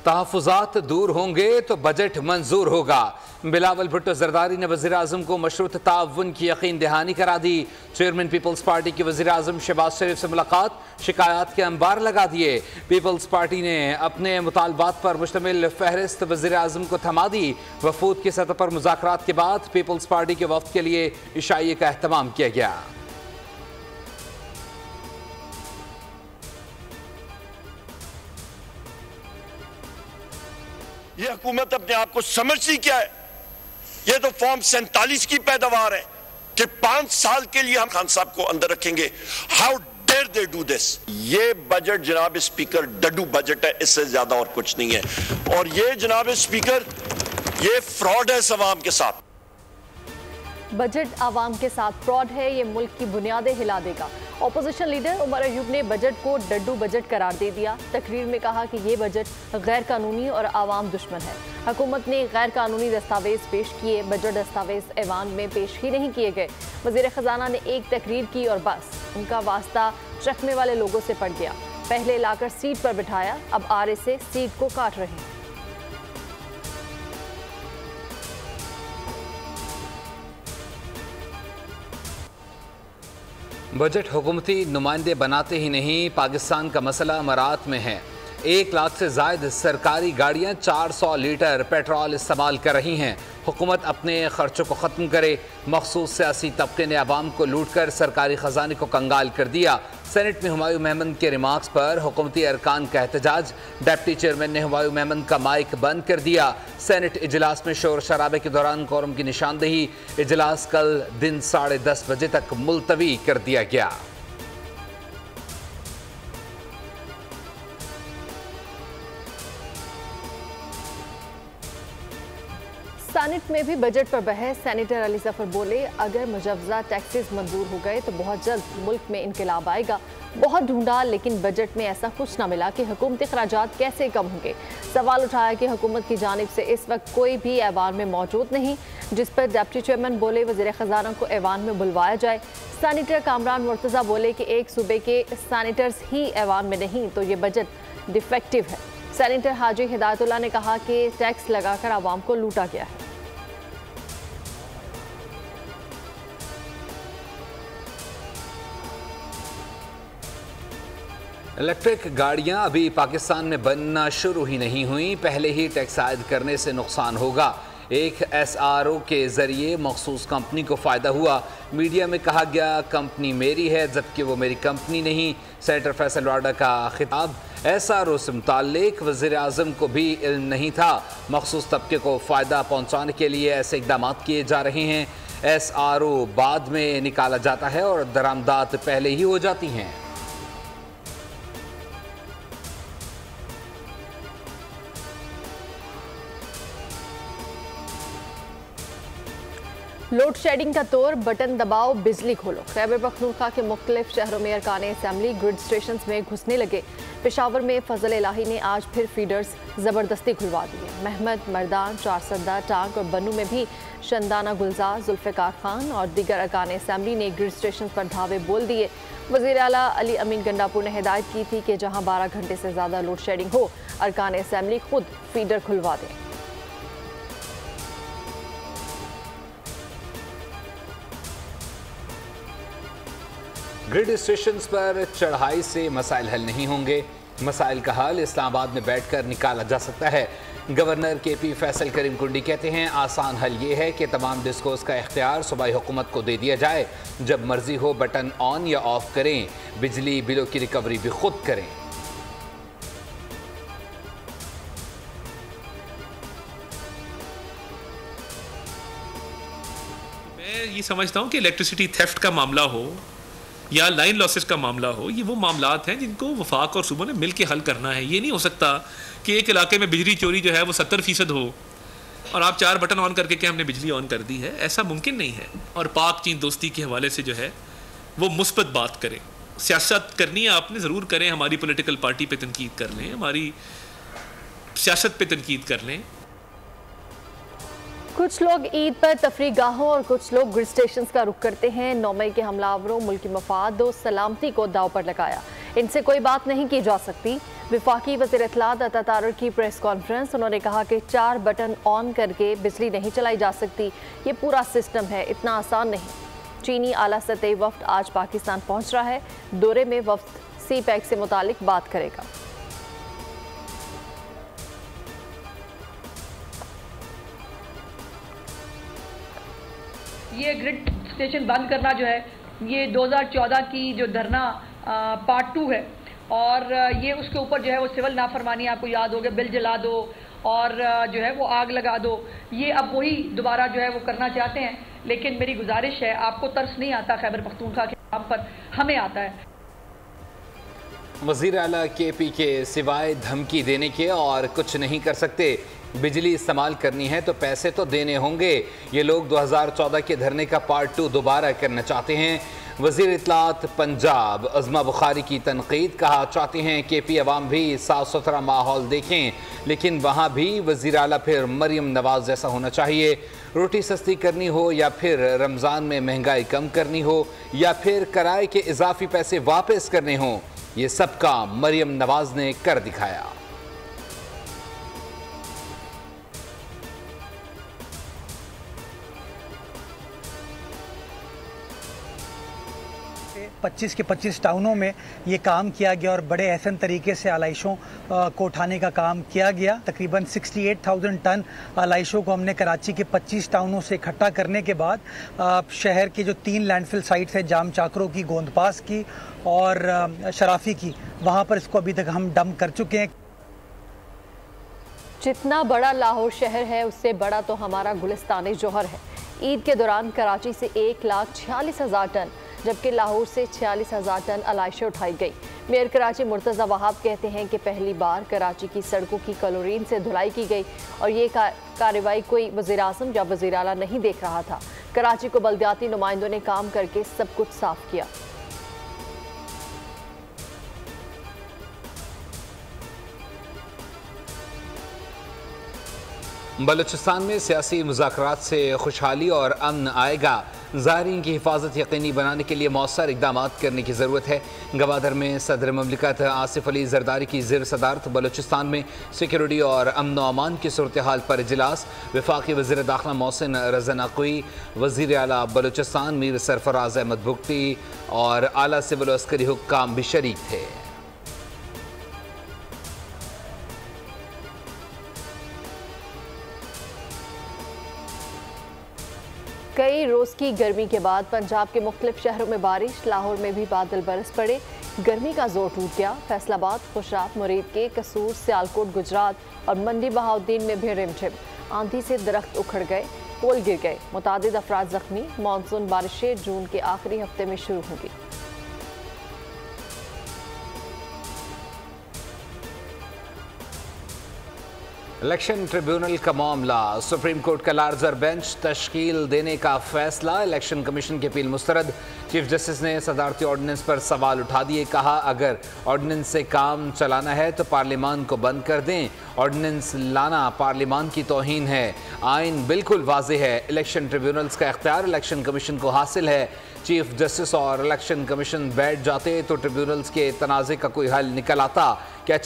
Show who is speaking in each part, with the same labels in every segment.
Speaker 1: तहफ़्फ़ुज़ात दूर होंगे तो बजट मंजूर होगा। बिलावल भुट्टो जरदारी ने वज़ीर आज़म को मशरूत ताउन की यकीन दहानी करा दी। चेयरमैन पीपल्स पार्टी के वज़ीर आज़म शहबाज शरीफ से मुलाकात, शिकायत के अंबार लगा दिए। पीपल्स पार्टी ने अपने मुतालबात पर मुश्तमिल फहरिस्त वज़ीर आज़म को थमा दी। वफूद की सतह पर मुज़ाकरात के बाद पीपल्स पार्टी के वफ़द के लिए इशाइये का एहतमाम किया गया।
Speaker 2: ये हुकूमत अपने आप को समझती क्या है? ये तो फॉर्म 47 की पैदावार है कि 5 साल के लिए हम खान साहब को अंदर रखेंगे। How dare they do this? ये बजट जनाब स्पीकर डड्डू बजट है, इससे ज्यादा और कुछ नहीं है। और ये जनाब स्पीकर ये फ्रॉड है अवाम के साथ।
Speaker 3: बजट आवाम के साथ फ्रॉड है, ये मुल्क की बुनियादें हिला देगा। ऑपोजिशन लीडर उमर अयूब ने बजट को डड्डू बजट करार दे दिया। तकरीर में कहा कि ये बजट गैर कानूनी और आवाम दुश्मन है। हुकूमत ने गैर कानूनी दस्तावेज पेश किए, बजट दस्तावेज ऐवान में पेश ही नहीं किए गए। वज़ीर ख़जाना ने एक तकरीर की और बस उनका वास्ता चखने वाले लोगों से पड़ गया। पहले लाकर सीट पर बिठाया, अब आरे से सीट को काट रहे हैं।
Speaker 1: बजट हुकूमती नुमाइंदे बनाते ही नहीं, पाकिस्तान का मसला अमारात में है। 1 लाख से ज़ायद सरकारी गाड़ियाँ 400 लीटर पेट्रोल इस्तेमाल कर रही हैं। हुकूमत अपने खर्चों को ख़त्म करे। मखसूस सियासी तबके ने अवाम को लूट कर सरकारी ख़जाने को कंगाल कर दिया। सेनेट में हुमायूं मेमन के रिमार्क्स पर हुकूमती अरकान का एहतजाज। डिप्टी चेयरमैन ने हुमायूं मेमन का माइक बंद कर दिया। सेनेट इजलास में शोर शराबे के दौरान कोरम की निशानदेही। इजलास कल दिन 10:30 बजे तक मुलतवी कर दिया गया।
Speaker 3: सेनेट में भी बजट पर बहस। सेनेटर अली जफर बोले, अगर मुजवजा टैक्सेस मंजूर हो गए तो बहुत जल्द मुल्क में इनकलाब आएगा। बहुत ढूंढा लेकिन बजट में ऐसा कुछ ना मिला कि हुकूमती खराजात कैसे कम होंगे। सवाल उठाया कि हुकूमत की जानिब से इस वक्त कोई भी ऐवान में मौजूद नहीं, जिस पर डिप्टी चेयरमैन बोले वज़ीर ख़जाना को ऐवान में बुलवाया जाए। सेनेटर कामरान मुर्तज़ा बोले कि एक सूबे के सेनेटर्स ही ऐवान में नहीं तो ये बजट डिफेक्टिव है। सेनेटर हाजी हिदायतुल्लाह ने कहा कि टैक्स लगाकर आवाम को लूटा गया है।
Speaker 1: इलेक्ट्रिक गाड़ियां अभी पाकिस्तान में बनना शुरू ही नहीं हुई, पहले ही टैक्स आयद करने से नुकसान होगा। एक SRO के जरिए मखसूस कंपनी को फ़ायदा हुआ। मीडिया में कहा गया कंपनी मेरी है जबकि वो मेरी कंपनी नहीं। सेनेटर फैसल वाडा का खिताब। SRO से मुताल्लिक वज़ीर आज़म को भी इल्म नहीं था। मखसूस तबके को फ़ायदा पहुँचाने के लिए ऐसे इक़दाम किए जा रहे हैं। SRO बाद में निकाला जाता है और दरामदात पहले ही हो जाती हैं।
Speaker 3: लोड शेडिंग का तौर, बटन दबाओ बिजली खोलो। खैबर पख्तूनख्वा के मुख्तलिफ शहरों में अरकान असम्बली ग्रिड स्टेशन में घुसने लगे। पेशावर में फजल इलाही ने आज फिर फीडर्स ज़बरदस्ती खुलवा दिए। महमद, मर्दान, चारसदा, टांग और बनू में भी शंदाना गुलजार, जुल्फ़िकार खान और दीगर अरकान असम्बली ने ग्रिड स्टेशन पर धावे बोल दिए। वज़ीर आला अली अमीन गंडापुर ने हिदायत की थी कि जहाँ 12 घंटे से ज़्यादा लोड शेडिंग हो, अरकान असम्बली खुद फीडर खुलवा दें।
Speaker 1: ग्रिड स्टेशंस पर चढ़ाई से मसाइल हल नहीं होंगे। मसाइल का हल इस्लामाबाद में बैठकर निकाला जा सकता है। गवर्नर KP फैसल करीम कुंडी कहते हैं आसान हल ये है कि तमाम डिस्कोस का इख्तियार सूबाई हुकूमत को दे दिया जाए। जब मर्जी हो बटन ऑन या ऑफ करें, बिजली बिलों की रिकवरी भी खुद करें।
Speaker 4: मैं ये समझता हूँ कि इलेक्ट्रिसिटी थेफ्ट का मामला हो या लाइन लॉसेस का मामला हो, ये वो मामलात हैं जिनको वफाक और सूबों ने मिल के हल करना है। ये नहीं हो सकता कि एक इलाके में बिजली चोरी जो है वो 70% हो और आप 4 बटन ऑन करके क्या हमने बिजली ऑन कर दी है, ऐसा मुमकिन नहीं है। और पाक चीन दोस्ती के हवाले से जो है वो मुस्बत बात करें। सियासत करनी है आपने ज़रूर करें, हमारी पॉलिटिकल पार्टी पे तनकीद कर लें, हमारी सियासत पे तनकीद कर लें।
Speaker 3: कुछ लोग ईद पर तफरीह गाहों और कुछ लोग ग्रिड स्टेशन का रुख करते हैं। 9 मई के हमलावरों मुल्की मफाद और सलामती को दाव पर लगाया। इनसे कोई बात नहीं की जा सकती। वफाकी वज़ीर इत्तलात अता तारर की प्रेस कॉन्फ्रेंस। उन्होंने कहा कि 4 बटन ऑन करके बिजली नहीं चलाई जा सकती, ये पूरा सिस्टम है, इतना आसान नहीं। चीनी आला सतही वफ्द आज पाकिस्तान पहुंच रहा है। दौरे में वफ्द सी पैक से मुतालिक बात करेगा।
Speaker 5: ये ग्रिड स्टेशन बंद करना जो है, ये 2014 की जो धरना पार्ट 2 है, और ये उसके ऊपर जो है वो सिविल नाफरमानी, आपको याद होगा, बिल जला दो और जो है वो आग लगा दो, ये अब वही दोबारा जो है वो करना चाहते हैं। लेकिन मेरी गुजारिश है, आपको तरस नहीं आता खैबर पख्तूनख्वा के नाम पर, हमें आता है।
Speaker 1: वज़ीर आला KP के सिवाय धमकी देने के और कुछ नहीं कर सकते। बिजली इस्तेमाल करनी है तो पैसे तो देने होंगे। ये लोग 2014 के धरने का पार्ट 2 दोबारा करना चाहते हैं। वज़ीर इत्तलात पंजाब अज़मा बुखारी की तनकीद, कहा चाहते हैं KP अवाम भी साफ सुथरा माहौल देखें, लेकिन वहाँ भी वज़ीर आला फिर मरियम नवाज जैसा होना चाहिए। रोटी सस्ती करनी हो या फिर रमज़ान में महंगाई कम करनी हो या फिर किराए के इजाफी पैसे वापस करने हों, ये सब काम मरियम नवाज ने कर दिखाया।
Speaker 6: पच्चीस के 25 टाउनों में ये काम किया गया और बड़े एहसन तरीके से आलाइशों को उठाने का काम किया गया। तकरीबन 68,000 टन आलाइशों को हमने कराची के 25 टाउनों से इकट्ठा करने के बाद शहर के जो 3 लैंडफिल साइट्स हैं, जाम चाकरों की, गोंदपास की और शराफी की, वहाँ पर इसको अभी तक हम डंप कर चुके हैं।
Speaker 3: जितना बड़ा लाहौर शहर है उससे बड़ा तो हमारा गुलिस्तान जौहर है। ईद के दौरान कराची से 1,46,000 टन जबकि लाहौर से 46,000 टन अलाइशें उठाई गई। मेयर कराची मुर्तज़ा वहाब कहते हैं कि पहली बार कराची की सड़कों की क्लोरीन से धुलाई की गई और ये कार्रवाई कोई वज़ीर आज़म या वज़ीर आला नहीं देख रहा था। कराची को बल्दियाती नुमाइंदों ने काम करके सब कुछ साफ किया।
Speaker 1: बलूचिस्तान में सियासी मुज़ाकरात से खुशहाली और अमन आएगा। ज़ायरीन की हिफाजत यकीनी बनाने के लिए मौसर इक़दाम करने की ज़रूरत है। गवादर में सदर ममलिकत आसिफ अली जरदारी की ज़ेर सदारत बलूचिस्तान में सिक्योरिटी और अमन व अमान की सूरत हाल पर इजलास। वफाकी वज़ीर दाखिला मोहसिन रज़ा नक़वी, वज़ीर आला बलूचिस्तान मीर सरफराज अहमद भुगती और आला सिविल व अस्करी हुक्काम भी शरीक थे।
Speaker 3: कई रोज़ की गर्मी के बाद पंजाब के मुख्तलिफ शहरों में बारिश। लाहौर में भी बादल बरस पड़े, गर्मी का जोर टूट गया। फैसलाबाद, खुशराब, मुरीद के, कसूर, सियालकोट, गुजरात और मंडी बहाउद्दीन में भी रिमझिम आंधी से दरख्त उखड़ गए, पोल गिर गए, मुतादिद अफराद जख्मी। मानसून बारिशें जून के आखिरी हफ्ते में शुरू होंगी।
Speaker 1: इलेक्शन ट्रिब्यूनल का मामला, सुप्रीम कोर्ट का लार्जर बेंच तश्कील देने का फैसला। इलेक्शन कमीशन की अपील मुस्तरद। चीफ जस्टिस ने सदारती ऑर्डिनेंस पर सवाल उठा दिए, कहा अगर ऑर्डिनेंस से काम चलाना है तो पार्लियामान को बंद कर दें। ऑर्डिनेंस लाना पार्लियामान की तौहीन है। आइन बिल्कुल वाज़ेह है, इलेक्शन ट्रिब्यूनल्स का इख्तियार इलेक्शन कमीशन को हासिल है। चीफ जस्टिस और इलेक्शन कमीशन बैठ जाते तो ट्रिब्यूनल्स के तनाज़े का कोई हल निकल आता। क्या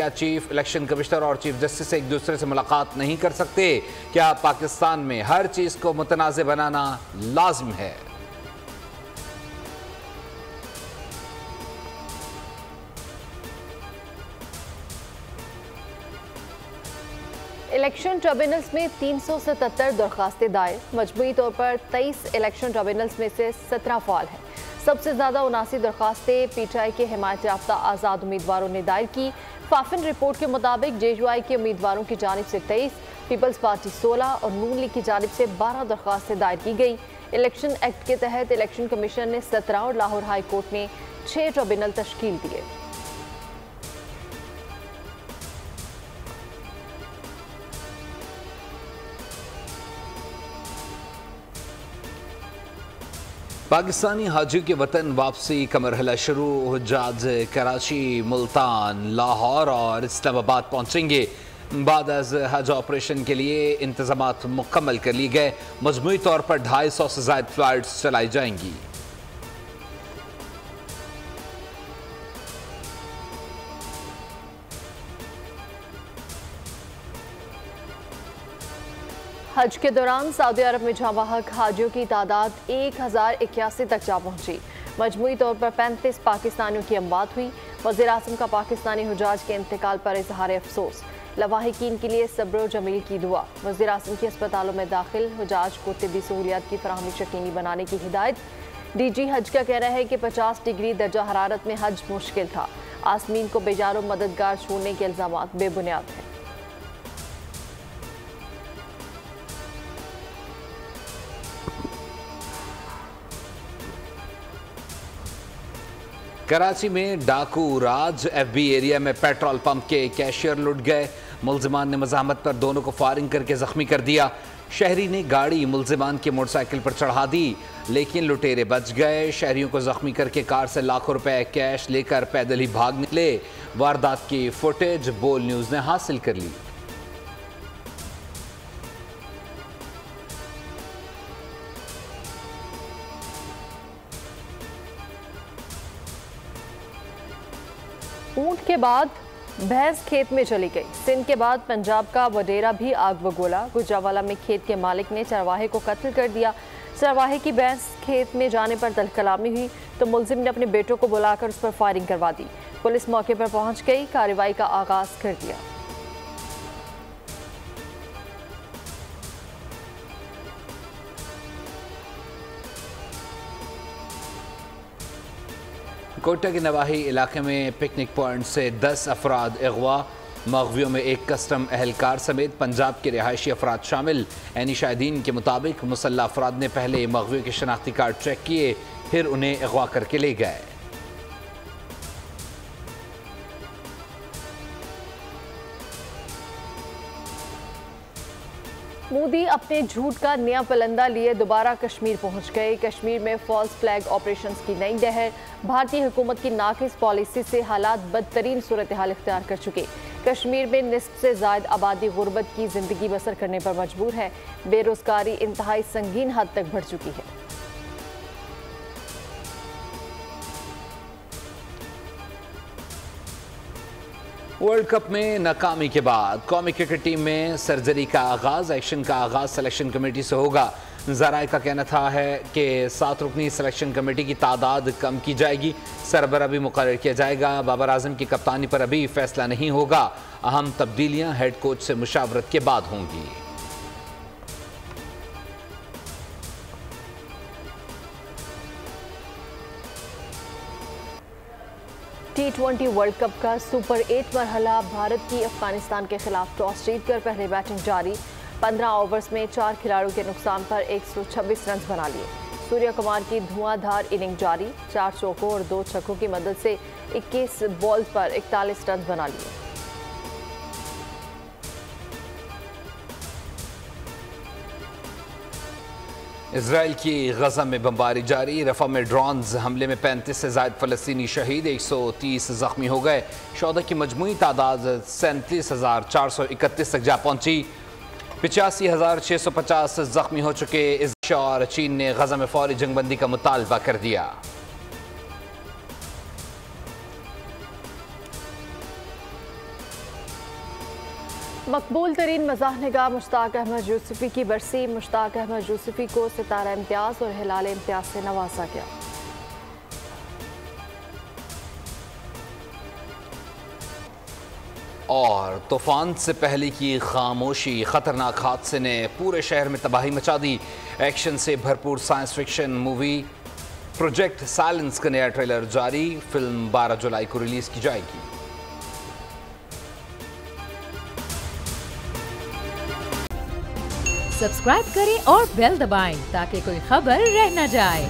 Speaker 1: चीफ इलेक्शन कमिश्नर और चीफ जस्टिस एक दूसरे से मुलाकात नहीं कर सकते? क्या पाकिस्तान में हर चीज़ को मुतनाज़े बनाना लाजिम है?
Speaker 3: इलेक्शन ट्रिब्यूनल्स में 377 दरख्वास्तें दायर। मजमूई तौर पर 23 इलेक्शन ट्रिब्यूनल्स में से 17 फ़ाल हैं। सबसे ज़्यादा 79 दरख्वास्तें PTI के हिमायत याफ्ता आज़ाद उम्मीदवारों ने दायर की। फाफिन रिपोर्ट के मुताबिक JUI के उम्मीदवारों की जानिब से 23, पीपल्स पार्टी 16 और नून लीग की जानिब से 12 दरख्वास्तें दायर की गई। इलेक्शन एक्ट के तहत इलेक्शन कमीशन ने 17 और लाहौर हाई कोर्ट ने 6 ट्रिब्यूनल तश्कील दिए।
Speaker 1: पाकिस्तानी हाजियों के वतन वापसी का मरहला शुरू। हुज्जाज कराची, मुल्तान, लाहौर और इस्लामाबाद पहुंचेंगे। बाद अज हज ऑपरेशन के लिए इंतजामात मुकम्मल कर लिए गए। मजमूई तौर पर 250 से ज़ायद फ्लाइट्स चलाई जाएंगी।
Speaker 3: हज के दौरान सऊदी अरब में जमावहक हाजियों की तादाद 1081 तक जा पहुंची। मजमूई तौर पर 35 पाकिस्तानियों की अमवात हुई। वज़ीर-ए-आज़म का पाकिस्तानी हुजाज के इंतकाल पर इजहार अफसोस। लवाहिकीन के लिए सब्र जमील की दुआ। वज़ीर-ए-आज़म की अस्पतालों में दाखिल हुजाज को तिब्बी सहूलियात की फराहमी यकीनी बनाने की हिदायत। डीजी हज का कहना है कि 50 डिग्री दर्जा हरारत में हज मुश्किल था। आसमीन को बेजारो मददगार छोड़ने के इल्जामात बेबुनियाद हैं।
Speaker 1: कराची में डाकू राज एफबी एरिया में पेट्रोल पंप के कैशियर लुट गए। मुल्जिमान ने मज़ाहमत पर दोनों को फायरिंग करके जख्मी कर दिया। शहरी ने गाड़ी मुल्जिमान के मोटरसाइकिल पर चढ़ा दी, लेकिन लुटेरे बच गए। शहरियों को जख्मी करके कार से लाखों रुपए कैश लेकर पैदल ही भाग निकले। वारदात की फुटेज बोल न्यूज़ ने हासिल कर ली।
Speaker 3: ऊंट के बाद भैंस खेत में चली गई। सिंध के बाद पंजाब का वडेरा भी आग बगोला। गुजरावाला में खेत के मालिक ने चरवाहे को कत्ल कर दिया। चरवाहे की भैंस खेत में जाने पर तलकलामी हुई तो मुलजिम ने अपने बेटों को बुलाकर उस पर फायरिंग करवा दी। पुलिस मौके पर पहुंच गई, कार्रवाई का आगाज कर दिया।
Speaker 1: कोटा के नवाही इलाके में पिकनिक पॉइंट से 10 अफराद अगवा। मगवियों में एक कस्टम एहलकार समेत पंजाब के रिहायशी अफराद शामिल। ऐनी शाहिदीन के मुताबिक मुसल्ला अफराद ने पहले मगवियों के शनाख्ती कार्ड चेक किए, फिर उन्हें अगवा करके ले गए।
Speaker 3: मोदी अपने झूठ का नया पलंदा लिए दोबारा कश्मीर पहुंच गए। कश्मीर में फॉल्स फ्लैग ऑपरेशंस की नई लहर। भारतीय हुकूमत की नाकिस पॉलिसी से हालात बदतरीन सूरत हाल इख्तियार कर चुके। कश्मीर में निस्फ से ज़ायद आबादी गुर्बत की जिंदगी बसर करने पर मजबूर है। बेरोजगारी इंतहाई संगीन हद तक बढ़ चुकी है।
Speaker 1: वर्ल्ड कप में नाकामी के बाद कौमी क्रिकेट टीम में सर्जरी का आगाज। एक्शन का आगाज सिलेक्शन कमेटी से होगा। ज़राए का कहना था है कि 7 रुकनी सिलेक्शन कमेटी की तादाद कम की जाएगी, सरबरा भी मुकर्रर किया जाएगा। बाबर आजम की कप्तानी पर अभी फैसला नहीं होगा। अहम तब्दीलियां हेड कोच से मुशावरत के बाद होंगी।
Speaker 3: T20 वर्ल्ड कप का सुपर 8 मरहला। भारत की अफगानिस्तान के खिलाफ टॉस जीतकर पहले बैटिंग जारी। 15 ओवर्स में 4 खिलाड़ियों के नुकसान पर 126 रन बना लिए। सूर्य कुमार की धुआंधार इनिंग जारी। 4 चौकों और 2 छक्कों की मदद से 21 बॉल पर 41 रन बना लिए।
Speaker 1: इजराइल की गजा में बमबारी जारी। रफा में ड्रोन्स हमले में 35 से ज़ायद फ़लस्तीनी शहीद, 130 जख्मी हो गए। शोधा की मजमूई तादाद 37,431 तक जा पहुंची। 85,650 जख्मी हो चुके। इजराइल और चीन ने गजा में फौरी जंगबंदी का मुतालबा कर दिया।
Speaker 3: मकबूल तरीन मज़ाह निगाह मुश्ताक अहमद यूसुफी की बरसी। मुश्ताक अहमद यूसुफी को सितारा इम्तियाज़ और हिलाल इम्तियाज़ से नवाजा गया।
Speaker 1: और तूफान से पहले की खामोशी। खतरनाक हादसे ने पूरे शहर में तबाही मचा दी। एक्शन से भरपूर science fiction movie project silence का नया ट्रेलर जारी। फिल्म 12 जुलाई को रिलीज की जाएगी।
Speaker 7: सब्सक्राइब करें और बेल दबाएं ताकि कोई खबर रह न जाए।